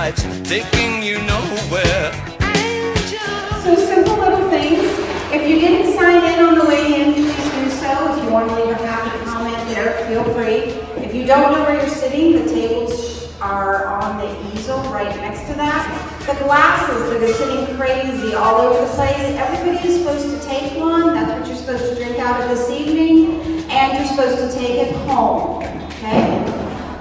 lights taking you nowhere. So simple little things. If you didn't sign in on the way in, please do so. If you want to leave a happy comment there, feel free. If you don't know where you're sitting, the tables are on the easel right next to that. The glasses that are sitting crazy all over the place, everybody is supposed to take one. That's what you're supposed to drink out of this evening, and you're supposed to take it home, okay?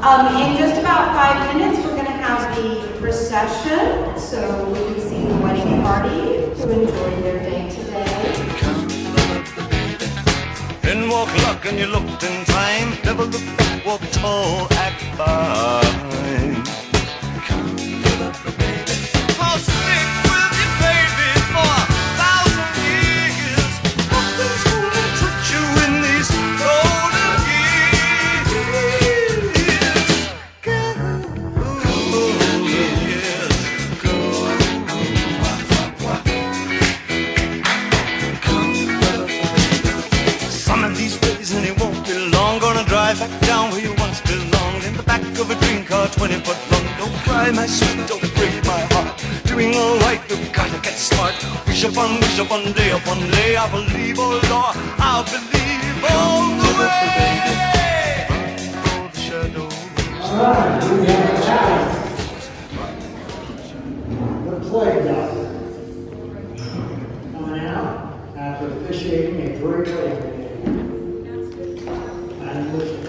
In just about 5 minutes, we're going to have the procession, so we can see the wedding party who enjoyed their day today. Then walk luck and you looked in time. Never look back, walk tall, act fine. I'll stick with you, baby, for 1,000 years. Nothing's gonna touch you in these golden years. Some of these days and it won't be long. Gonna drive back down where you once belonged, in the back of a dream car 20 foot long. Don't cry, my sweet, don't break my heart. Doing alright, we've gotta get smart. Wish upon day, I believe, oh Lord, I'll believe all the way. Burn the shadows. Alright, we have that. The play doctor. Coming out after officiating a great wedding. And listen.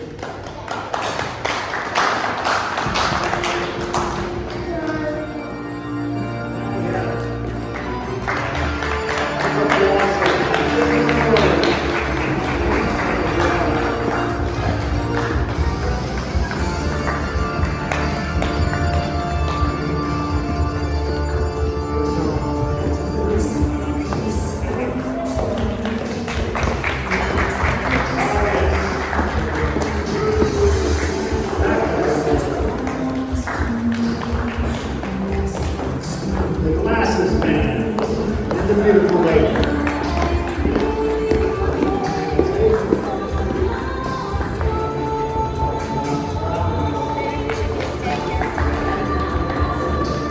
The glasses man and the beautiful lady.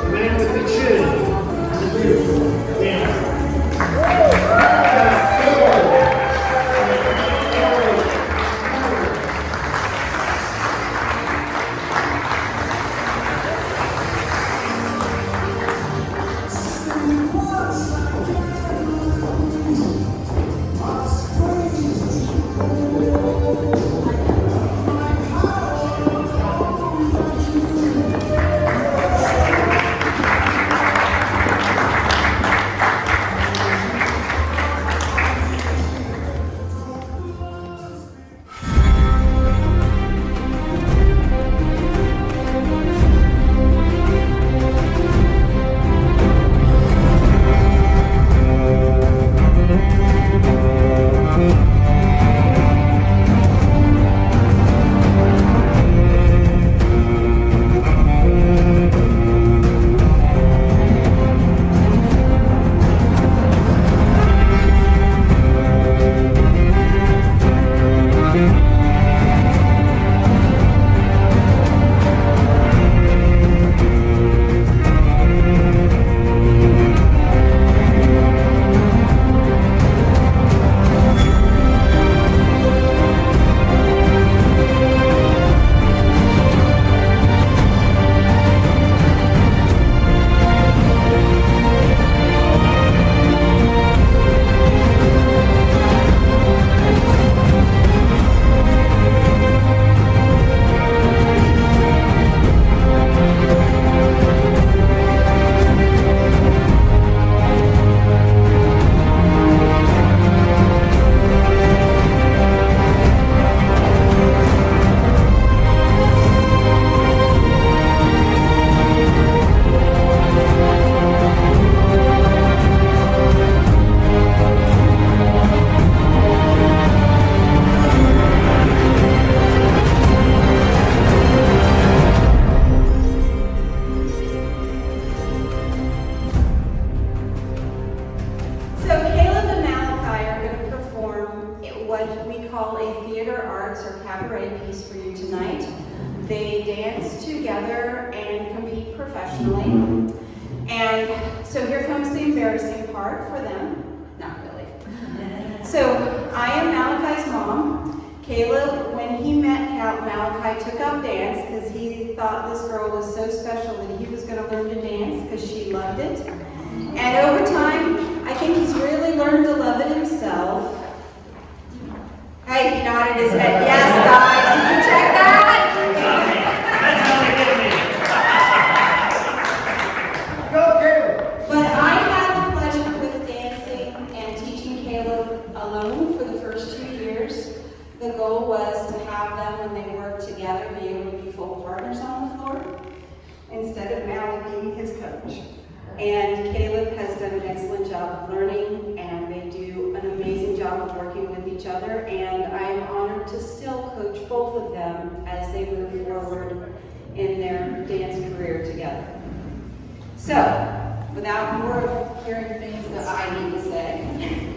The man with the chin and the beautiful dancer. emotionally. And so here comes the embarrassing part for them. Not really. So I am Malachi's mom. Caleb, when he met Malachi, took up dance because he thought this girl was so special that he was going to learn to dance because she loved it. And over time, I think he's really learned to love it himself. Hey, he nodded his head. Yes, guys, did you check that? That's how they get me. Go, Caleb. But I had the pleasure with dancing and teaching Caleb alone for the first 2 years. The goal was to have them, when they worked together, be able to be full partners on the floor instead of Malaki, his coach. And Caleb has done an excellent job of learning, and they do an amazing job of working with each other. And I am honored to still coach both of them as they move forward in their dance career together. So, without more of hearing things that I need to say.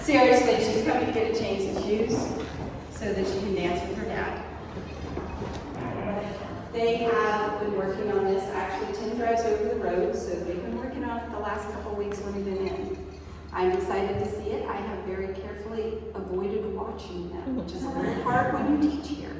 Seriously, she's coming to get a change of shoes so that she can dance with her dad. They have been working on this, actually 10 drives over the road, so they've been working on it the last couple weeks when we've been in. I'm excited to see it. I have very carefully avoided watching them, which is a little hard when you teach here.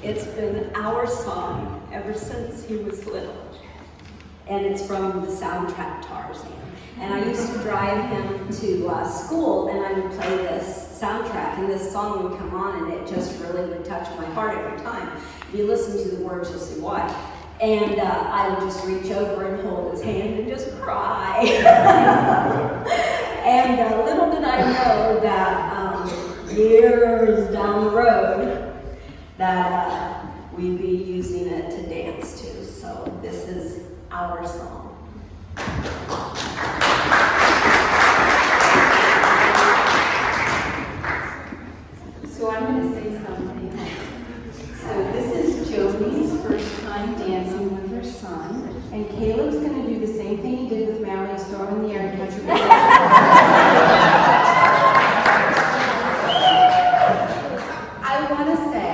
It's been our song ever since he was little. And it's from the soundtrack Tarzan. And I used to drive him to school, and I would play this soundtrack, and this song would come on, and it just really would touch my heart every time. If you listen to the words, you'll see why. And I would just reach over and hold his hand and just cry. And little did I know that years down the road, that we'd be using it to dance to. So this is our song. So I'm going to say something. So this is Jodie's first time dancing with her son, and Caleb's going to do the same thing he did with Mally's throw in the air and catch her. I want to say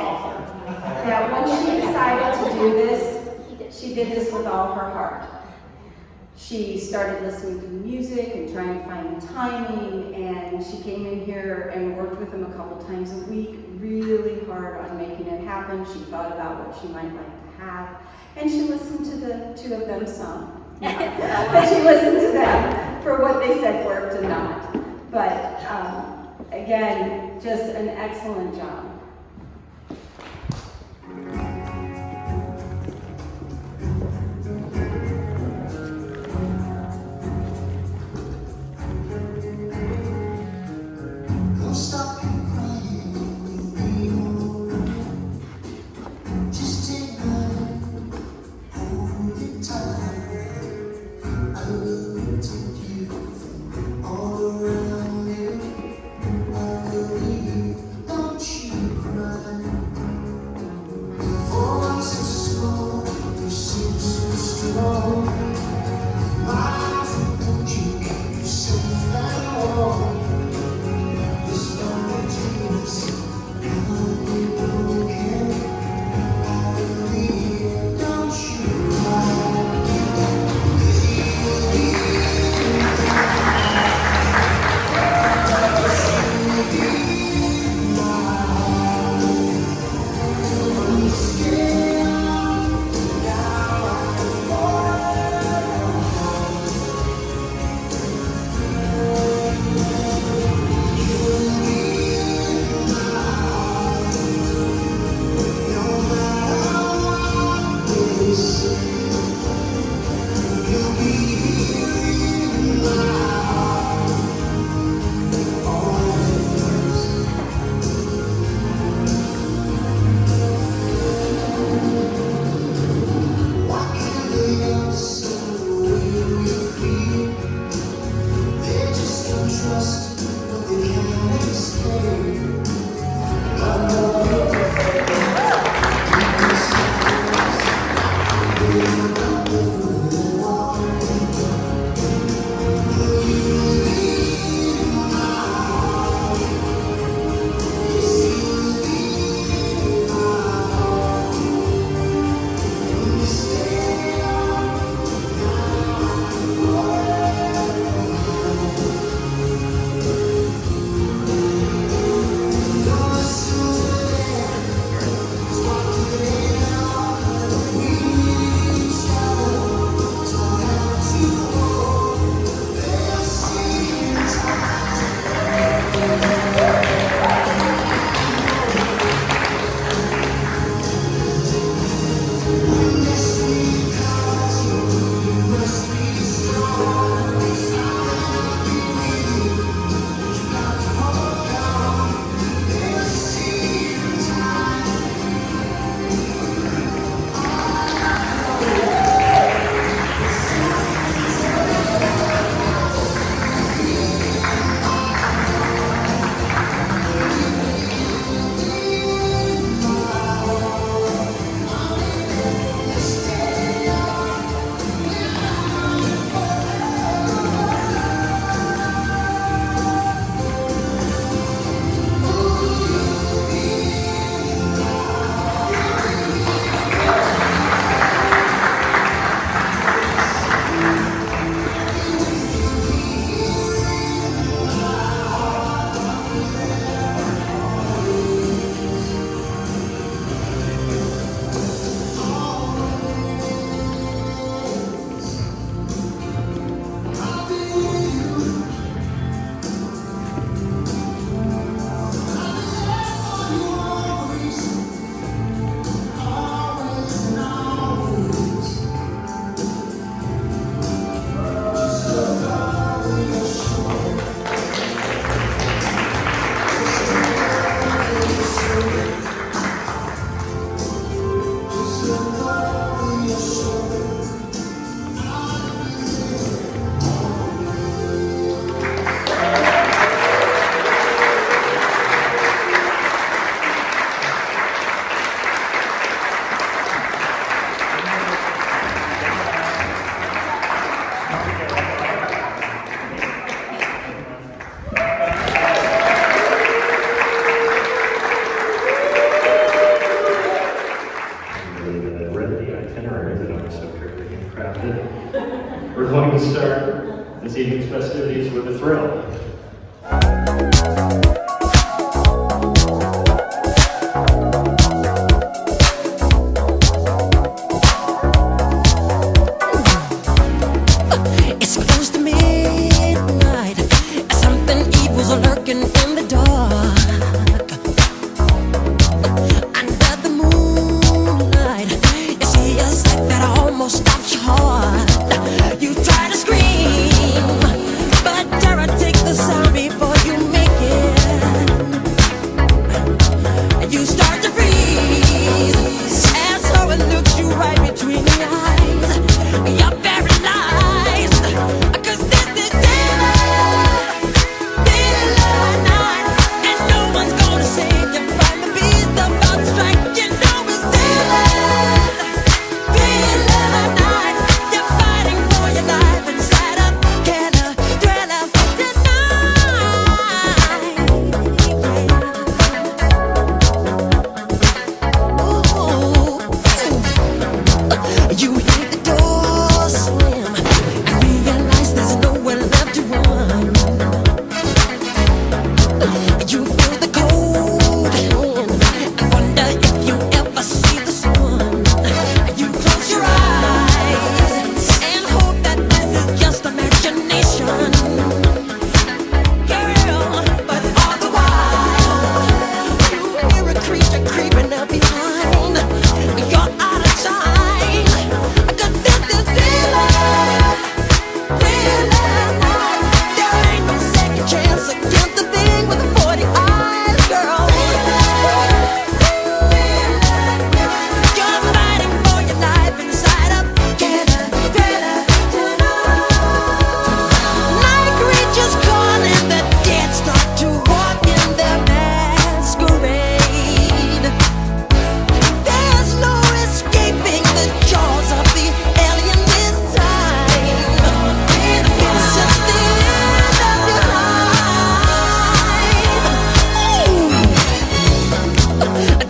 that when she decided to do this, she did this with all her heart. She started listening to music and trying to find the timing, and she came in here and worked with him a couple times a week, really hard on making it happen. She thought about what she might like to have, and she listened to the two of them some. But she listened to them for what they said worked and not. But again, just an excellent job. Don't you going to start this evening's festivities with a thrill. It's close to midnight. Something evil's lurking in the dark. Under the moonlight, you see a sight that almost stops your heart. You try to scream, but terror takes the sound before you make it. And you start to freeze, and so it looks you right between the eyes. You're paralyzed, 'cause this is daylight night, and no one's gonna save you from the beast about to strike. You know it's daylight night. You're fighting for your life inside a killer thriller tonight. You hear the door slam and realize there's nowhere left to run. You feel the cold hand and wonder if you ever see the sun. You close your eyes and hope that this is just imagination, girl. But all the while, you hear a creature creeping up behind. You're out of time, 'cause this is daylight night. There ain't no second chance against the thing with the 40 eyes, girl. You're fighting for your life inside a killer thriller tonight. Night creatures calling, the dead start to walk in their masquerade. There's no escaping the jaws of the alien this time. This is the end of your life.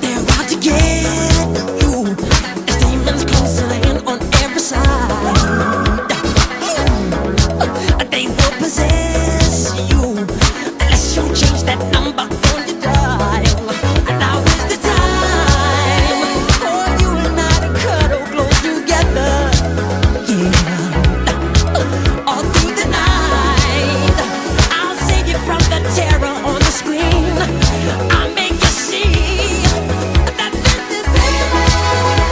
They're out to get you. There's demons closing in on every side. They will possess you unless you change that number on your dial. Now is the time for you and I to cuddle close together. Yeah, all through the night, I'll save you from the terror on the screen. I'll make you see that this is daylight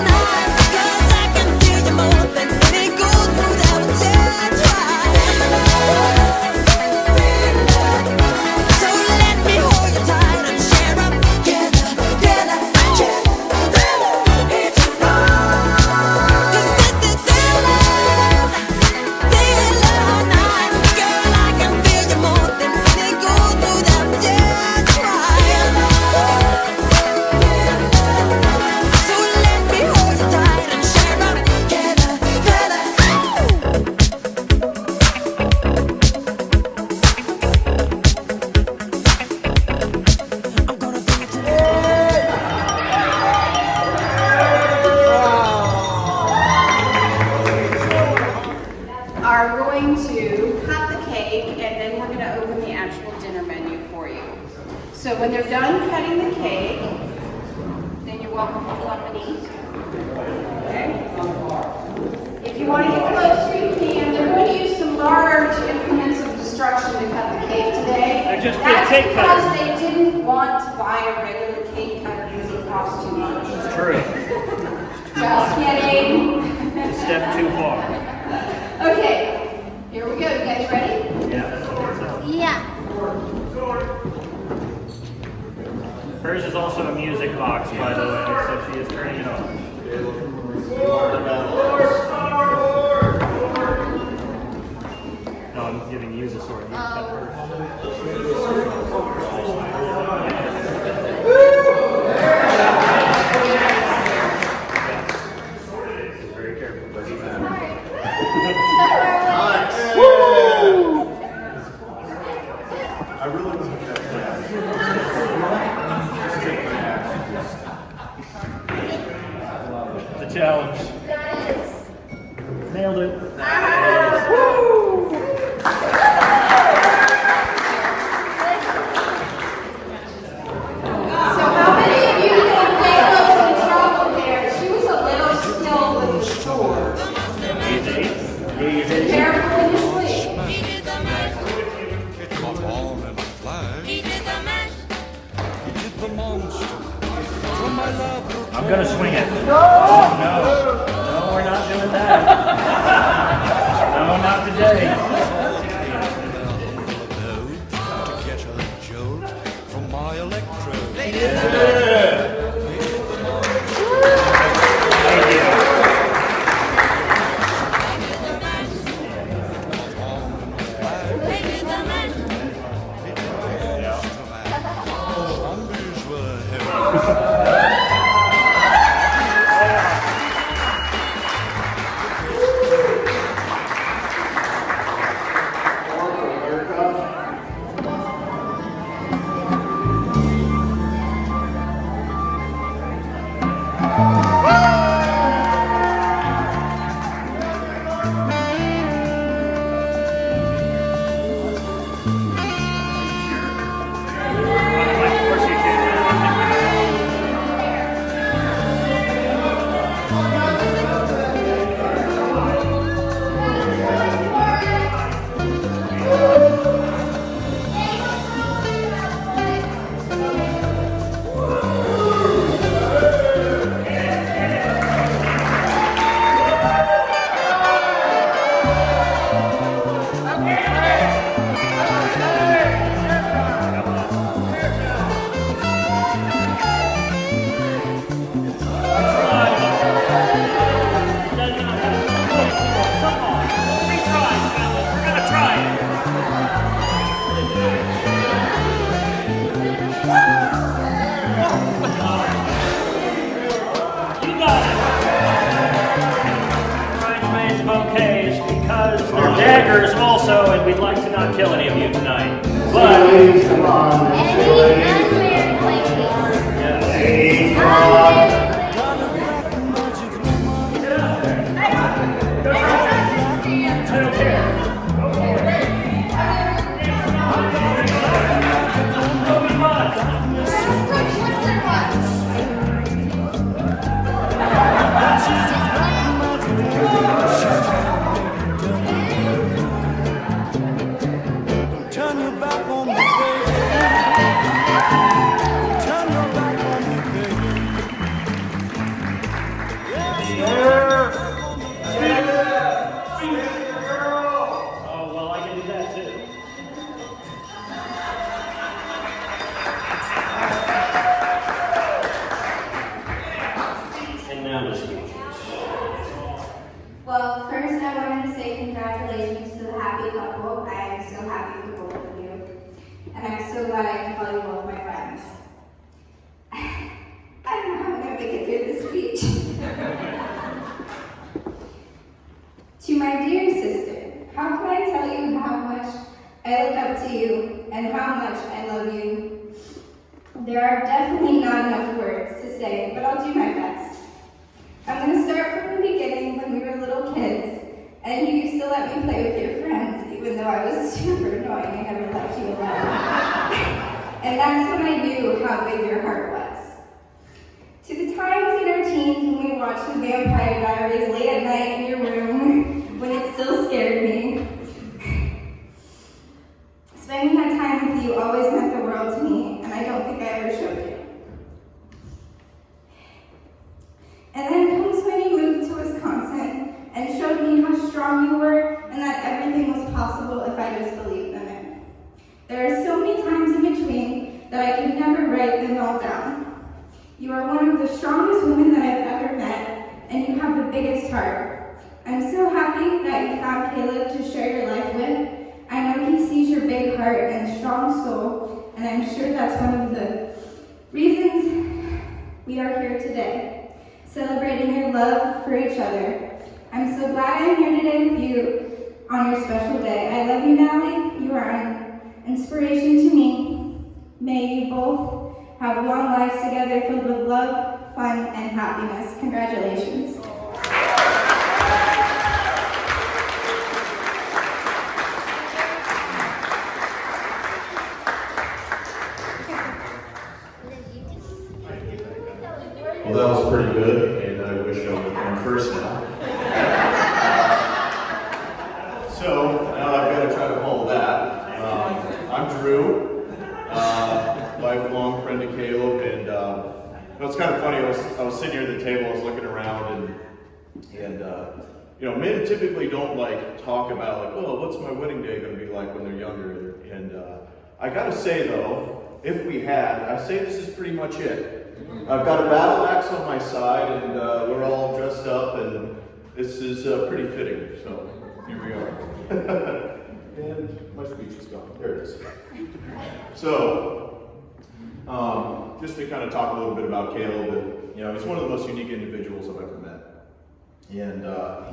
night. 'Cause I can feel you more than any gold mood I would dare try. So let me hold you tight and share up together, thriller tonight. 'Cause this is daylight night. Girl, I can feel you more than any gold mood I would dare try. So let me hold you tight and share up together, thriller. I'm gonna bring it to Are going to cut the cake, and then we're going to open the actual dinner menu for you. So when they're done cutting the cake, then you're welcome to come up and eat. Okay? If you want to get closer, you can. They're going to use some large implements of destruction to cut the cake today. They're just big That's cake because cutters. they didn't want to buy a regular cake cutter because it costs too much. True. Just kidding. Step too far. Okay, here we go. You guys ready? Yeah. Hers is also a music box, by the way, so she is turning it on. No, I'm giving you the sword. You cut first. Very careful, buddy. I really want to get that. The challenge. nailed it. So how many of you think Caleb's in trouble there? She was a little still with the score. Easy. Easy. Careful when you sleep. Come on and fly. He did the monster from my love. I'm going to swing it. No! No, we're not doing that. No, not today. To get a jolt from my electrode. Yeah. Zombies were heavy. Bouquets because they're daggers also, and we'd like to not kill any of you tonight. But Ladies, come on. Ladies, come on. get out there. I don't care. It'll be fun. Turn your back on me, baby. Turn your back on me, baby. Oh, well, I can do that too. And now the speeches. Well, first I wanted to say congratulations to the happy couple. I am so happy for both of you. And I'm so glad I can call you both my friends. I don't know how I'm going to make it through this speech. To my dear sister, how can I tell you how much I look up to you and how much I love you? There are definitely not enough words to say, but I'll do my best. I'm going to start from the beginning when we were little kids, and you used to let me play with your friends, even though I was super annoying and never left you alone. And that's when I knew how big your heart was. To the times in our teens when we watched the Vampire Diaries late at night in your room, when it still scared me. Spending that time with you always meant the world to me, and I don't think I ever showed you. And then comes when you moved to Wisconsin and showed me how strong you were and that everything was possible if I just believed in it. There are so many times in between that I could never write them all down. You are one of the strongest women that I've ever met, and you have the biggest heart. I'm so happy that you found Caleb to share your life with. I know he sees your big heart and strong soul, and I'm sure that's one of the reasons we are here today, celebrating your love for each other. I'm so glad I'm here today with you on your special day. I love you, Malaki. You are an inspiration to me. May you both have long lives together filled with love, fun, and happiness. Congratulations. that was pretty good, and I wish I would have gone first now. So, now I've got to try to follow that. I'm Drew, lifelong friend of Caleb, and it's kind of funny, I was sitting here at the table, I was looking around, and men typically don't like talk about like, oh, what's my wedding day going to be like when they're younger, and I got to say though, if we had, I say this is pretty much it. I've got a battle axe on my side, and we're all dressed up, and this is pretty fitting, so here we are. And my speech is gone, there it is. So, just to kind of talk a little bit about Caleb, he's one of the most unique individuals I've ever met. And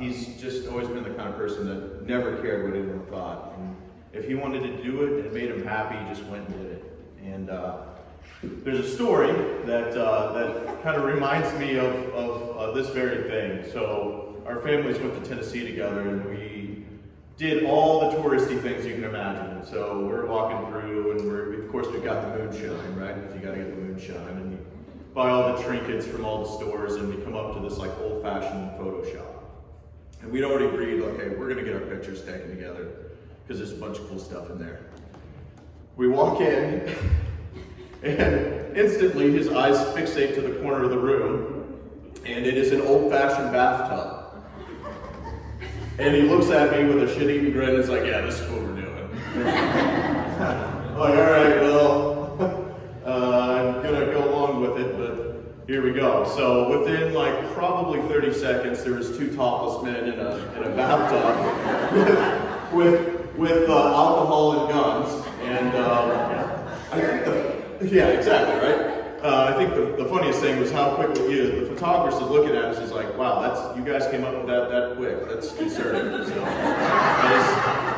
he's just always been the kind of person that never cared what anyone thought. And if he wanted to do it and it made him happy, he just went and did it. And there's a story that kind of reminds me of this very thing. So our families went to Tennessee together, and we did all the touristy things you can imagine. So we're walking through, and of course we've got the moonshine, right? Because you got to get the moonshine, and you buy all the trinkets from all the stores, and we come up to this like old-fashioned photo shop. And we'd already agreed, okay, we're gonna get our pictures taken together because there's a bunch of cool stuff in there. We walk in, and instantly his eyes fixate to the corner of the room, and it is an old-fashioned bathtub. And he looks at me with a shit-eating grin and is like, yeah, this is what we're doing. I'm like, all right, well, I'm gonna go along with it, but here we go. So within like probably 30 seconds, there was two topless men in a bathtub with alcohol and guns. And I think yeah, exactly, right? I think the funniest thing was how quickly the photographers are looking at us is like, wow, you guys came up with that quick. That's concerning. So,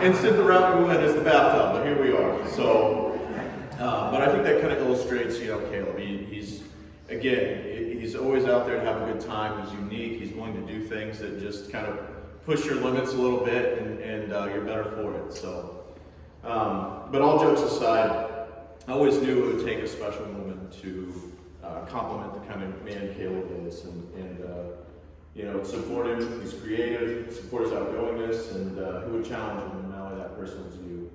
instant the route we went is the bathtub, but here we are. So, but I think that kind of illustrates, Caleb. He's always out there to have a good time. He's unique. He's willing to do things that just kind of push your limits a little bit, and you're better for it. So, but all jokes aside, I always knew it would take a special woman to compliment the kind of man Caleb is, and support him. He's creative, support his outgoingness, and who would challenge him, and now that person is you.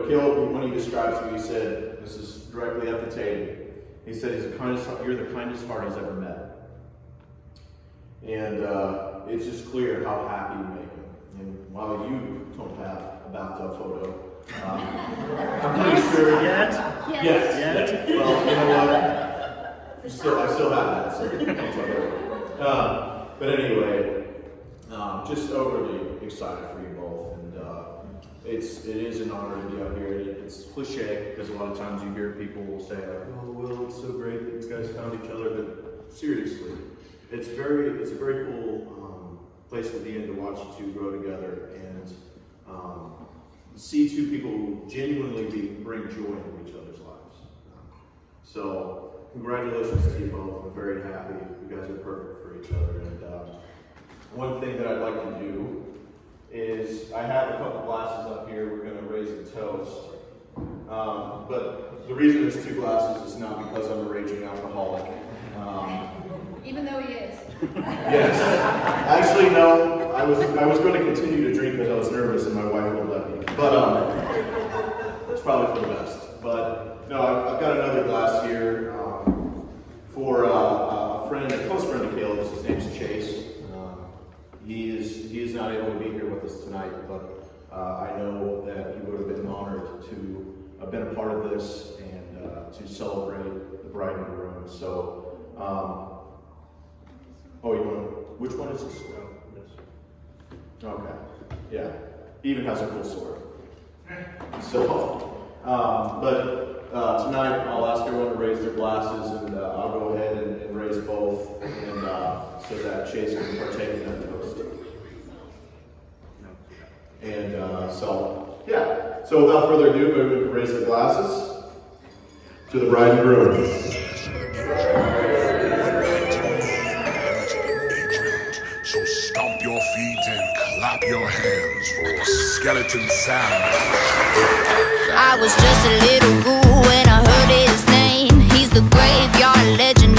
Caleb, when he describes me, he said, this is directly at the table, he said, you're the kindest heart he's ever met. And it's just clear how happy you make him. And while you don't have a bathtub photo, I'm pretty sure. Yes. Well, you know what? I still have that. So but anyway, just overly excited for you both, and it is an honor to be up here. It's cliche because a lot of times you hear people will say, "Oh, well, it's so great that you guys found each other," but seriously, it's a very cool place to be in, to watch you two grow together and see two people who genuinely bring joy into each other's lives. So, congratulations to you both. I'm very happy. You guys are perfect for each other. And one thing that I'd like to do is, I have a couple glasses up here. We're going to raise a toast. But the reason there's two glasses is not because I'm a raging alcoholic. Even though he is. Yes. Actually, no. I was going to continue to drink because I was nervous and my wife wouldn't let me. But it's probably for the best. But no, I've got another glass here for a close friend of Caleb's. His name's Chase. He is not able to be here with us tonight, but I know that he would have been honored to have been a part of this and to celebrate the bride and groom. So. Which one is this? Okay, yeah. He even has a cool sword. So, but tonight I'll ask everyone to raise their glasses, and I'll go ahead and raise both, and so that Chase can partake in that toast. And so without further ado, everyone can raise their glasses to the bride and groom. So stomp your feet and clap your hands for skeleton sound. I was just a little ghoul when I heard his name. He's the graveyard legend.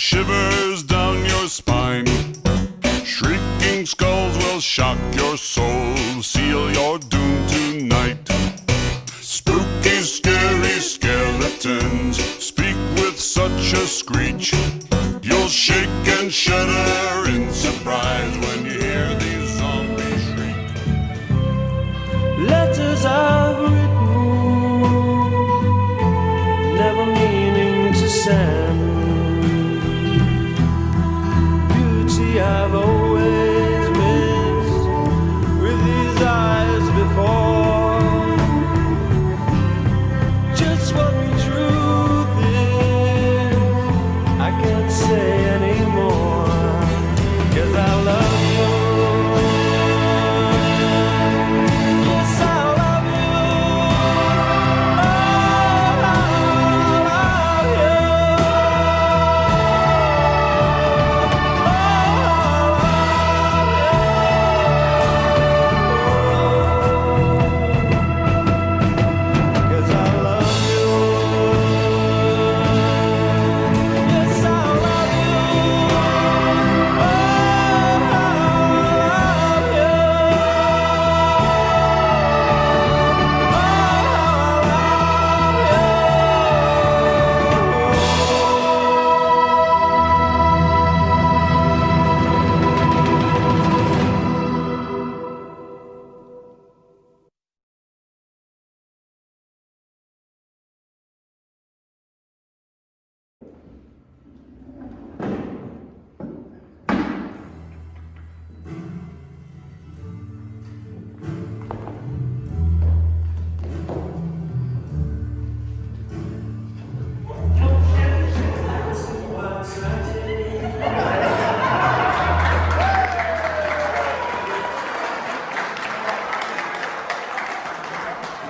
shivers down your spine. Shrieking skulls will shock your soul, seal your doom tonight. Spooky, scary skeletons speak with such a screech. You'll shake and shudder in surprise when you hear these zombies shriek. Letters I've written, never meaning to send. Beauty I've always missed with these eyes before. Just what the truth is, I can't say anymore, 'cause I love you. Yes, I love you. Oh, I love you.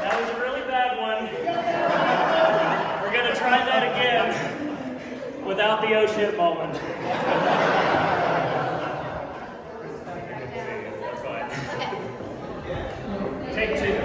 That was a really bad one. We're gonna try that again without the oh shit moment. That's fine. Take two.